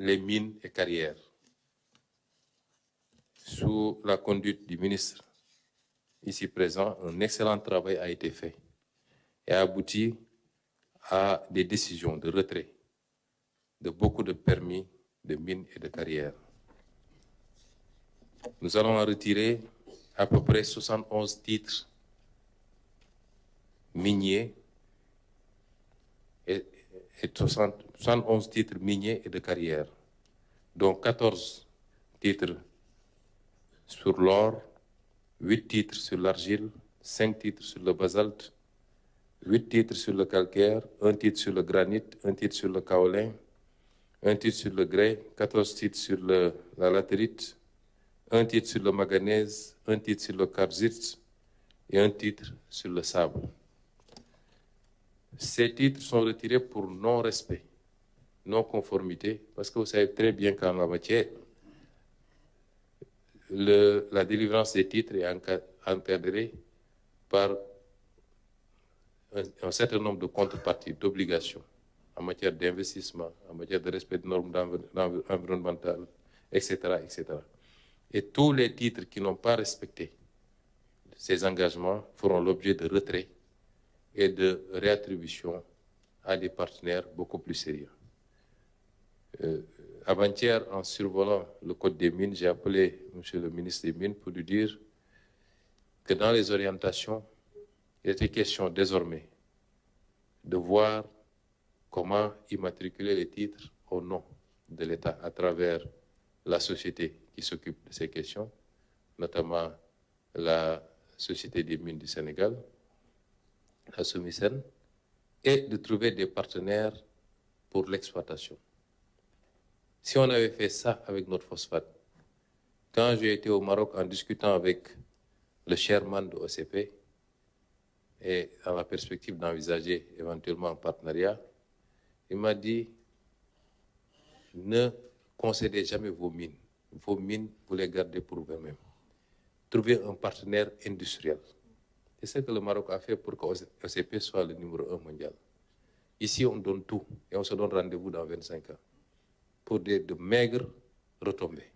les mines et carrières. Sous la conduite du ministre ici présent, un excellent travail a été fait et a abouti à des décisions de retrait de beaucoup de permis de mines et de carrières. Nous allons en retirer à peu près 71 titres miniers et 71 titres miniers et de carrière, dont 14 titres sur l'or, 8 titres sur l'argile, 5 titres sur le basalte, 8 titres sur le calcaire, 1 titre sur le granit, 1 titre sur le kaolin, 1 titre sur le grès, 14 titres sur la latérite, 1 titre sur le manganèse, 1 titre sur le quartzite et 1 titre sur le sable. Ces titres sont retirés pour non-respect, non-conformité, parce que vous savez très bien qu'en la matière, la délivrance des titres est encadrée par un certain nombre de contreparties, d'obligations en matière d'investissement, en matière de respect des normes environnementales, etc., etc. Et tous les titres qui n'ont pas respecté ces engagements feront l'objet de retrait et de réattribution à des partenaires beaucoup plus sérieux. Avant-hier, en survolant le code des mines, j'ai appelé M. le ministre des Mines pour lui dire que dans les orientations, il était question désormais de voir comment immatriculer les titres au nom de l'État à travers la société qui s'occupe de ces questions, notamment la Société des mines du Sénégal, la SOMISEN, et de trouver des partenaires pour l'exploitation. Si on avait fait ça avec notre phosphate, quand j'ai été au Maroc en discutant avec le chairman de OCP et dans la perspective d'envisager éventuellement un partenariat, il m'a dit ne concédez jamais vos mines. Vos mines, vous les gardez pour vous-même. Trouvez un partenaire industriel. C'est ce que le Maroc a fait pour que OCP soit le numéro 1 mondial. Ici, on donne tout et on se donne rendez-vous dans 25 ans pour de maigres retombées.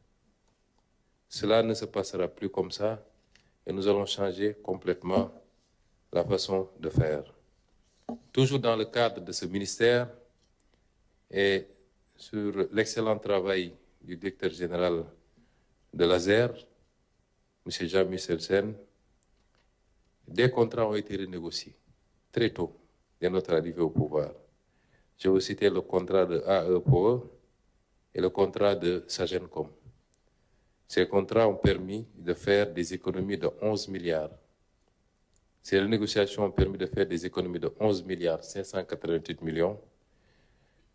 Cela ne se passera plus comme ça et nous allons changer complètement la façon de faire. Toujours dans le cadre de ce ministère et sur l'excellent travail du directeur général de l'ASER, M. Jean-Michel Sen, des contrats ont été renégociés très tôt dès notre arrivée au pouvoir. Je vais vous citer le contrat de AEPOE et le contrat de Sagencom. Ces contrats ont permis de faire des économies de 11 milliards. Ces renégociations ont permis de faire des économies de 11 milliards 588 millions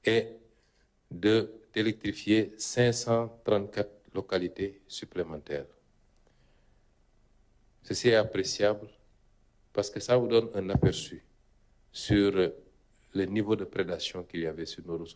et d'électrifier 534 localités supplémentaires. Ceci est appréciable parce que ça vous donne un aperçu sur le niveau de prédation qu'il y avait sur nos ressources.